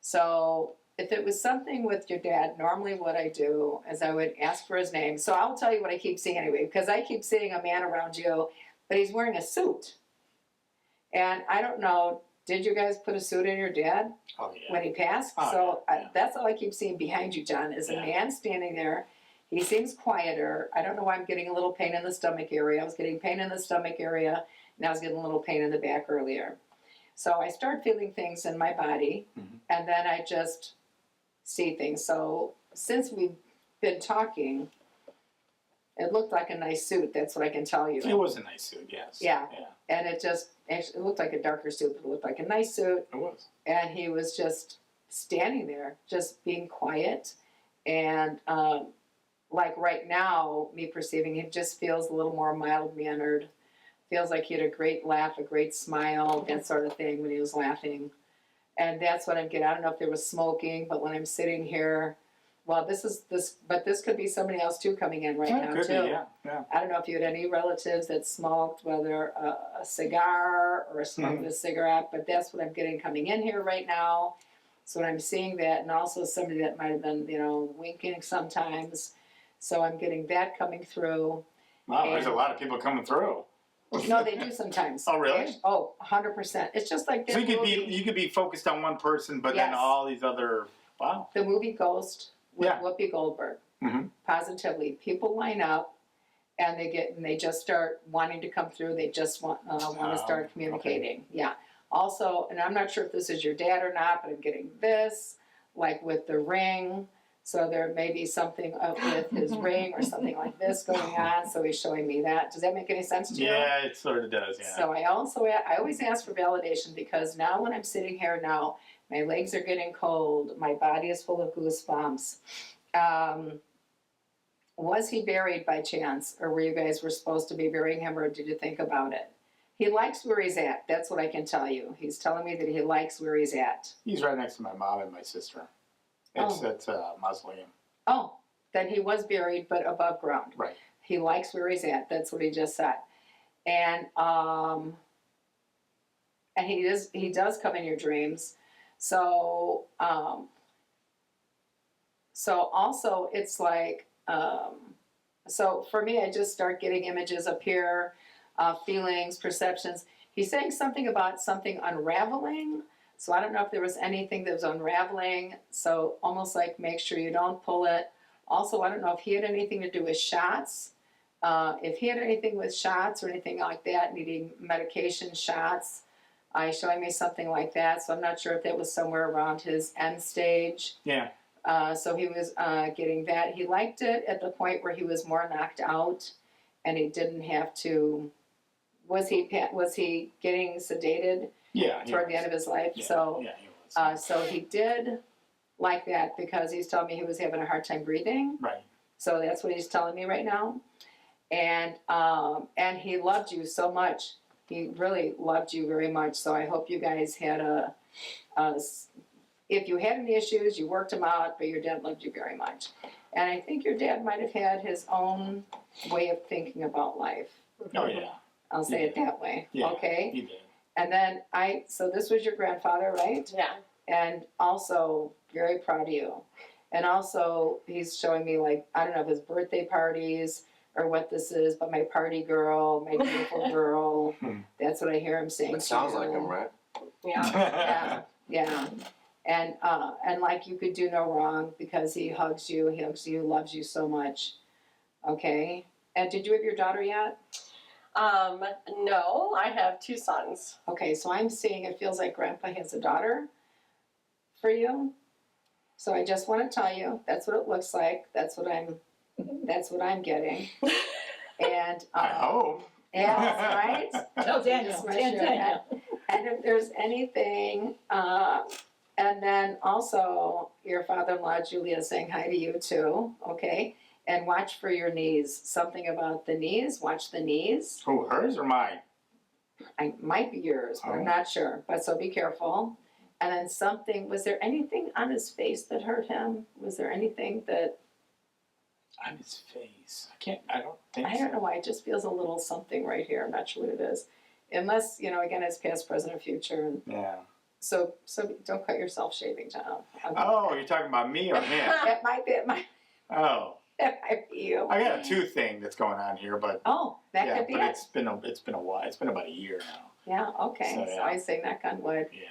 So if it was something with your dad, normally what I do is I would ask for his name. So I'll tell you what I keep seeing anyway, because I keep seeing a man around you, but he's wearing a suit. And I don't know, did you guys put a suit in your dad Oh, yeah. when he passed? Oh, So yeah. that's all I keep seeing behind you, John, is a Yeah. man standing there. He seems quieter. I don't know why I'm getting a little pain in the stomach area. I was getting pain in the stomach area, and I was getting a little pain in the back earlier. So I start feeling things in my body, and then I just see things. So since we've been talking, it looked like a nice suit. That's what I can tell you. It was a nice suit, yes. Yeah. Yeah, And it looked like a darker suit, but it looked like a nice suit. it was. And he was just standing there, just being quiet. And like right now, me perceiving him just feels a little more mild-mannered. Feels like he had a great laugh, a great smile, that sort of thing when he was laughing. And that's what I'm getting. I don't know if there was smoking, but when I'm sitting here, well, but this could be somebody else too coming in right now Could too. be, yeah. I don't know if you had any relatives that smoked, whether a cigar or smoked a cigarette, but that's what I'm getting coming in here right now. So when I'm seeing that, and also somebody that might have been, winking sometimes. So I'm getting that coming through. Wow, there's a lot of people coming through. No, they do sometimes. Oh, really? Oh, 100%. It's just like that So movie, you could be focused on one person, but then Yes. all these other, wow. the movie Ghost with Yeah. Whoopi Goldberg. Mhm. Positively, people line up, and they just start wanting to come through. They just want to start communicating. Yeah. Also, and I'm not sure if this is your dad or not, but I'm getting this, like with the ring. So there may be something with his ring or something like this going on. So he's showing me that. Does that make any sense to you? Yeah, it sort of does, yeah. So I always ask for validation, because now when I'm sitting here now, my legs are getting cold. My body is full of goosebumps. Was he buried by chance, or were you guys supposed to be burying him, or did you think about it? He likes where he's at. That's what I can tell you. He's telling me that he likes where he's at. He's right next to my mom and my sister. It's a mausoleum. Oh, then he was buried, but above ground. Right. He likes where he's at. That's what he just said. And he does come in your dreams. So also it's like, so for me, I just start getting images up here, feelings, perceptions. He's saying something about something unraveling. So I don't know if there was anything that was unraveling. So almost like make sure you don't pull it. Also, I don't know if he had anything to do with shots. If he had anything with shots or anything like that, needing medication shots, he's showing me something like that. So I'm not sure if that was somewhere around his end stage. Yeah. So he was getting that. He liked it at the point where he was more knocked out, and he didn't have to. Was he getting sedated? Yeah. Toward the end of his life. Yeah, So yeah, he was. so he did like that, because he's telling me he was having a hard time breathing. Right. So that's what he's telling me right now. And he loved you so much. He really loved you very much. So I hope you guys had if you had any issues, you worked them out, but your dad loved you very much. And I think your dad might have had his own way of thinking about life. Oh, yeah. I'll say it that way. Yeah. Okay? He did. And then so this was your grandfather, right? Yeah. And also, very proud of you. And also, he's showing me, like, I don't know if his birthday parties or what this is, but my party girl, my beautiful girl. That's what I hear him saying. It sounds like him, right? Yeah. Yeah. And like you could do no wrong, because he hugs you, loves you so much. Okay. And did you have your daughter yet? No, I have 2 sons. Okay, so I'm seeing it feels like Grandpa has a daughter for you. So I just want to tell you, that's what it looks like. That's what I'm getting. And I hope. yeah, right? Tell Daniel. Just wanna share that. And if there's anything, and then also your father-in-law Julia saying hi to you too, okay? And watch for your knees. Something about the knees. Watch the knees. Who, hers or mine? I might be yours, but I'm not sure. But so be careful. And then was there anything on his face that hurt him? Was there anything that? On his face. I don't think I don't know why. It just feels a little something right here. I'm not sure what it is. Unless, again, it's past, present, or future. Yeah. So don't cut yourself shaving, John. Oh, you're talking about me or him? It might be Oh, you. I got a tooth thing that's going on here, but Oh, that yeah, could be but it. it's been a while. It's been about a year now. Yeah, okay. So, So, yeah. I say knock on wood. Yeah.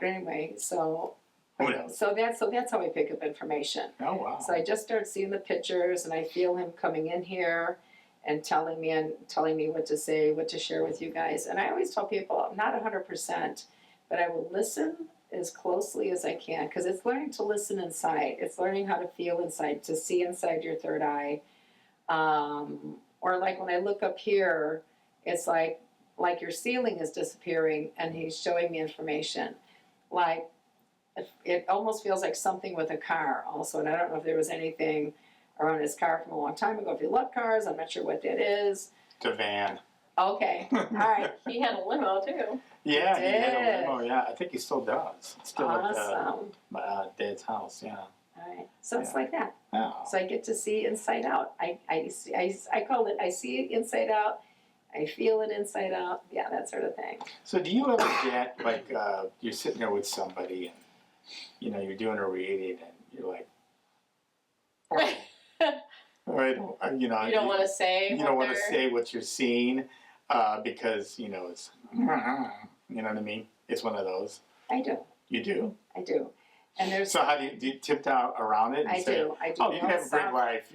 But anyway, so Who knows? that's how I pick up information. Oh wow. So I just start seeing the pictures, and I feel him coming in here and telling me what to say, what to share with you guys. And I always tell people I'm not 100%, but I will listen as closely as I can, because it's learning to listen inside. It's learning how to feel inside, to see inside your third eye. Or like when I look up here, it's like your ceiling is disappearing, and he's showing me information. Like it almost feels like something with a car also, and I don't know if there was anything around his car from a long time ago. If you love cars, I'm not sure what that is. It's a van. Okay, all right. He had a limo too. Yeah, he had a did. limo. Yeah, I think he still does. It's still Awesome. at Dad's house. Yeah. All right. So it's Yeah. like that. Oh. So I get to see inside out. I call it, I see it inside out. I feel it inside out. Yeah, that sort of thing. So do you ever get like you're sitting there with somebody and you're doing a reading and you're like, all right, You don't want to say. you don't want to say what you're seeing because it's you know what I mean. It's one of those. I do. You do. I do. And there's. So how do you tiptoe around it? And I say, do. Oh, you have a great Some- life.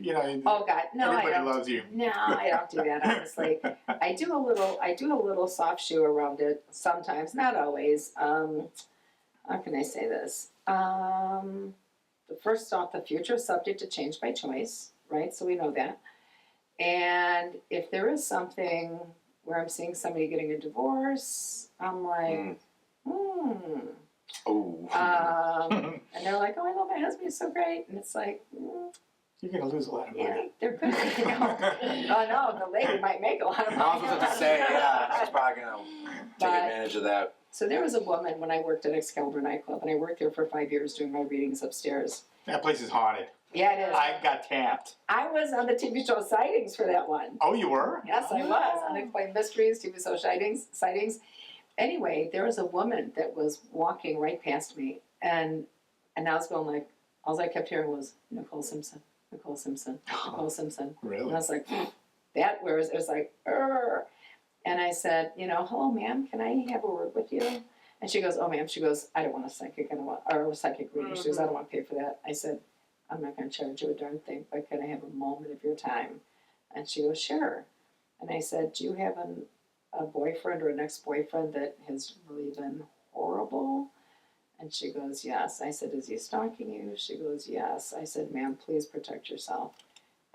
Oh God, no, everybody I don't. loves you. No, I don't do that, honestly. I do a little soft shoe around it sometimes, not always. How can I say this? First off, the future is subject to change by choice, right? So we know that. And if there is something where I'm seeing somebody getting a divorce, I'm like, Oh. and they're like, oh, I love my husband, he's so great. And it's like, You're gonna lose a lot of yeah, money. they're good. Oh no, the lady might make a lot of money. I was about to say, yeah, she's probably gonna take But- advantage of that. So there was a woman when I worked at Excalibur nightclub, and I worked there for 5 years doing my readings upstairs. That place is haunted. Yeah, it is. I got tapped. I was on the TV show Sightings for that one. Oh, you were? Yes, I was. Unexplained Mysteries, TV show Sightings. Anyway, there was a woman that was walking right past me, and I was going like, all I kept hearing was, Nicole Simpson, Nicole Simpson, Nicole Simpson. And I Really? was like, that, whereas it was like, Urgh. And I said, hello, ma'am, can I have a word with you? And she goes, oh, ma'am, she goes, I don't want a psychic, or a psychic reading. She goes, I don't want to pay for that. I said, I'm not going to charge you a darn thing, but can I have a moment of your time? And she goes, sure. And I said, do you have a boyfriend or an ex-boyfriend that has really been horrible? And she goes, yes. I said, is he stalking you? She goes, yes. I said, ma'am, please protect yourself.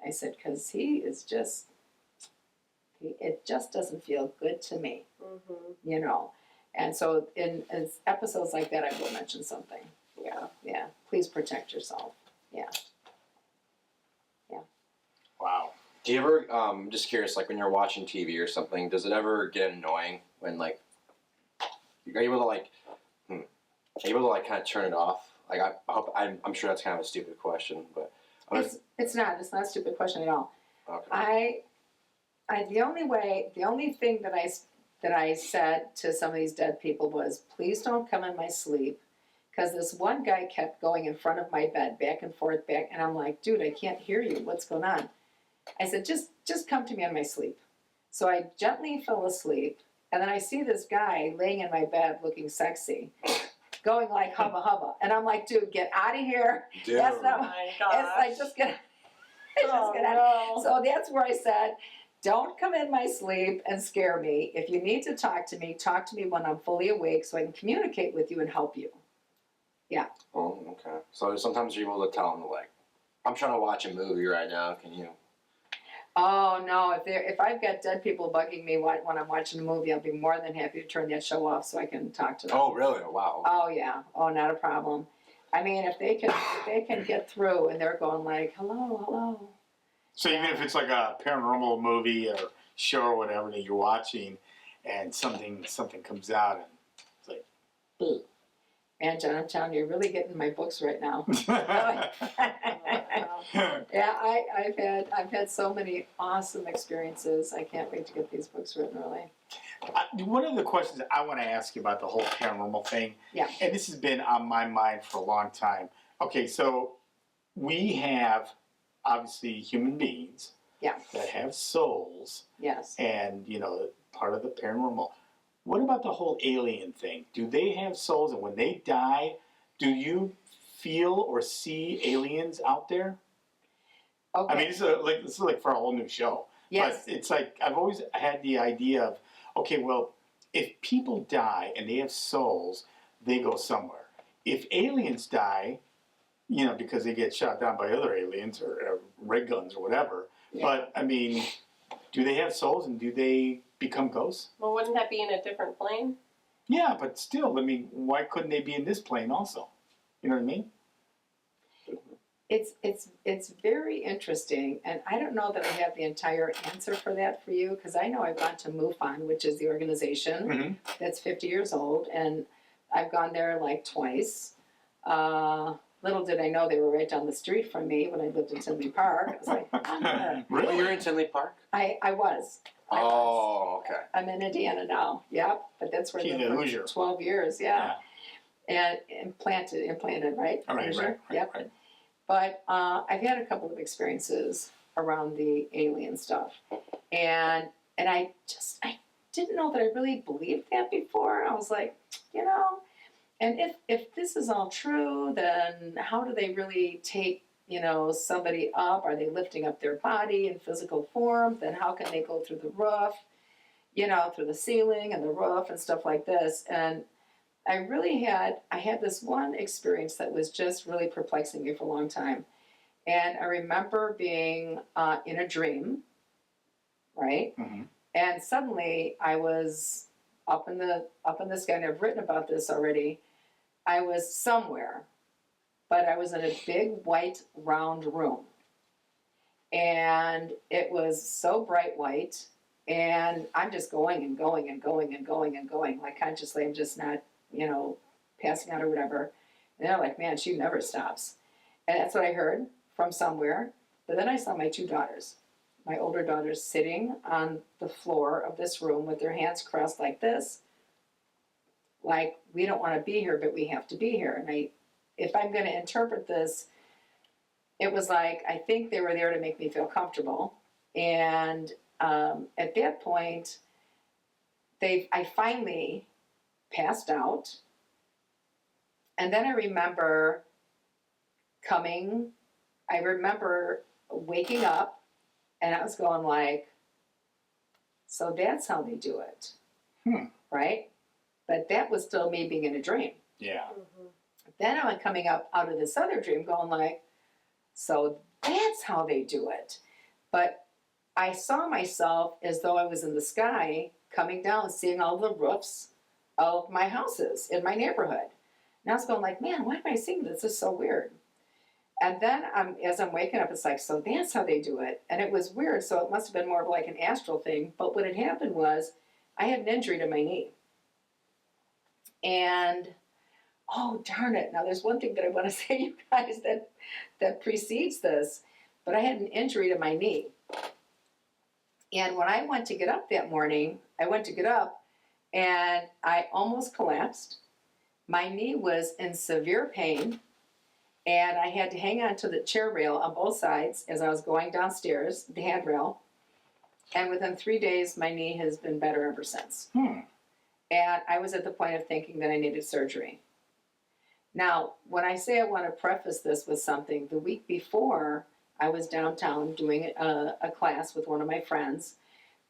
I said, because it just doesn't feel good to me, And so in episodes like that, I will mention something. Yeah. Please protect yourself. Yeah. Wow. Do you ever, just curious, like when you're watching TV or something, does it ever get annoying when like, you're able to kind of turn it off? Like I'm sure that's kind of a stupid question, but. It's not a stupid question at all. Okay. The only thing that I said to some of these dead people was, please don't come in my sleep, because this one guy kept going in front of my bed, back and forth, and I'm like, dude, I can't hear you. What's going on? I said, just come to me in my sleep. So I gently fell asleep, and then I see this guy laying in my bed looking sexy, going like hubba hubba, and I'm like, dude, get out of here. Dude. That's not. Oh my It's gosh. like just get out. No. So that's where I said, don't come in my sleep and scare me. If you need to talk to me when I'm fully awake so I can communicate with you and help you. Oh, okay. So sometimes you're able to tell them like, I'm trying to watch a movie right now. Can you? Oh no, if I've got dead people bugging me when I'm watching a movie, I'll be more than happy to turn that show off so I can talk to them. Oh, really? Wow. Oh yeah. Oh, not a problem. I mean, if they can get through and they're going like, hello. So even if it's like a paranormal movie or show or whatever that you're watching, and something comes out, and it's like, And John, I'm telling you, you're really getting my books right now. Yeah, I've had so many awesome experiences. I can't wait to get these books written, really. One of the questions I want to ask you about the whole paranormal thing, Yeah. and this has been on my mind for a long time. Okay, so we have obviously human beings Yeah. that have souls, Yes. and part of the paranormal. What about the whole alien thing? Do they have souls, and when they die, do you feel or see aliens out there? Okay. I mean, this is like for a whole new show. Yes. But it's like I've always had the idea of, okay, well, if people die and they have souls, they go somewhere. If aliens die, because they get shot down by other aliens or ray guns or whatever. Yeah. But I mean, do they have souls and do they become ghosts? Well, wouldn't that be in a different plane? Yeah, but still, I mean, why couldn't they be in this plane also? You know what I mean? It's very interesting, and I don't know that I have the entire answer for that for you, because I know I've gone to MUFON, which is the organization Mm-hmm. that's 50 years old, and I've gone there like twice. Little did I know they were right down the street from me when I lived in Tinley Park. I was like, Oh, Really? you're in Tinley Park? I was. Oh, okay. I'm in Indiana now. Yep, but that's where I She's lived a for Hoosier. 12 years. Yeah, and implanted, right? All right, Hoosier? right. Yep. Right. But I've had a couple of experiences around the alien stuff, and I didn't know that I really believed that before. I was like, and if this is all true, then how do they really take somebody up? Are they lifting up their body in physical form? Then how can they go through the roof, through the ceiling and the roof and stuff like this? And I had this one experience that was just really perplexing me for a long time. And I remember being in a dream, right? Mm-hmm. And suddenly I was up in the sky, and I've written about this already. I was somewhere, but I was in a big white round room. And it was so bright white, and I'm just going and going and going and going and going. Like consciously, I'm just not passing out or whatever. And they're like, man, she never stops. And that's what I heard from somewhere. But then I saw my two daughters, my older daughters, sitting on the floor of this room with their hands crossed like this. Like, we don't want to be here, but we have to be here. And if I'm going to interpret this, it was like, I think they were there to make me feel comfortable. And at that point, I finally passed out. And then I remember waking up, and I was going like, so that's how they do it. Right? But that was still me being in a dream. Yeah. Mm-hmm. Then I'm coming up out of this other dream going like, so that's how they do it. But I saw myself as though I was in the sky, coming down, seeing all the roofs of my houses in my neighborhood. And I was going like, man, why am I seeing this? This is so weird. And then as I'm waking up, it's like, so that's how they do it. And it was weird, so it must have been more of like an astral thing. But what had happened was I had an injury to my knee. And, oh, darn it. Now, there's one thing that I want to say to you guys that precedes this. But I had an injury to my knee. And when I went to get up that morning, and I almost collapsed. My knee was in severe pain, and I had to hang on to the chair rail on both sides as I was going downstairs, the handrail. And within 3 days, my knee has been better ever since. And I was at the point of thinking that I needed surgery. Now, when I say I want to preface this with something, the week before, I was downtown doing a class with one of my friends,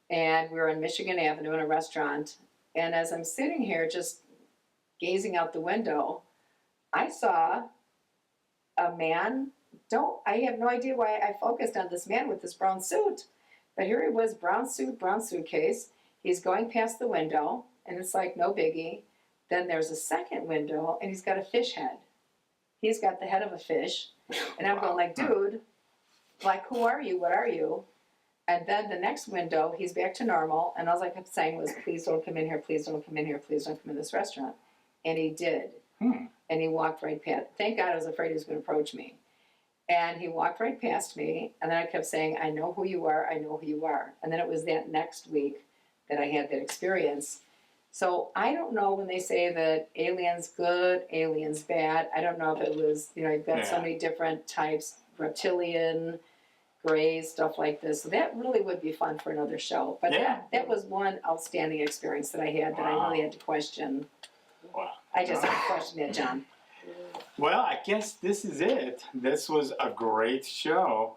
and we were on Michigan Avenue in a restaurant. And as I'm sitting here just gazing out the window, I saw a man. I have no idea why I focused on this man with this brown suit. But here he was, brown suit, brown suitcase. He's going past the window, and it's like no biggie. Then there's a second window, and he's got a fish head. He's got the head of a fish. And I'm going like, dude, like, who are you? What are you? And then the next window, he's back to normal. And all I kept saying was, please don't come in here. Please don't come in here. Please don't come in this restaurant. And he did. And he walked right past. Thank God I was afraid he was going to approach me. And he walked right past me, and then I kept saying, I know who you are, I know who you are. And then it was that next week that I had that experience. So I don't know when they say that aliens good, aliens bad. I don't know if it was, you've got so many different types, reptilian, grays, stuff like this. So that really would be fun for another show. But that was one outstanding experience that I had that I really had to question. Wow. I just had to question that, John. Well, I guess this is it. This was a great show.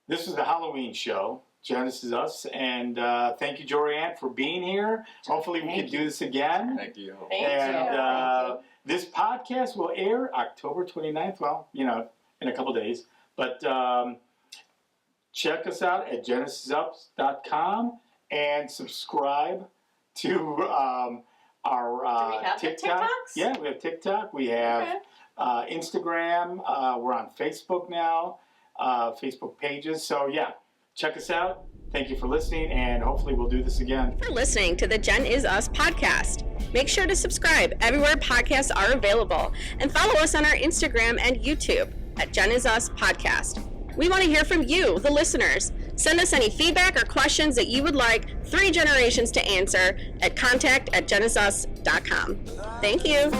This was the Halloween show. Genizus Us, and thank you, Jorianne, for being here. Hopefully, we can do this again. Thank you. And this podcast will air October 29th. Well, in a couple days. But check us out at genisusups.com and subscribe to our Do we have TikTok. TikToks? Yeah, we have TikTok. We have Instagram. We're on Facebook now. Facebook pages. So check us out. Thank you for listening, and hopefully we'll do this again. For listening to the Gen Is Us podcast. Make sure to subscribe everywhere podcasts are available, and follow us on our Instagram and YouTube at Gen Is Us podcast. We want to hear from you, the listeners. Send us any feedback or questions that you would like 3 generations to answer at contact@genisusus.com. Thank you.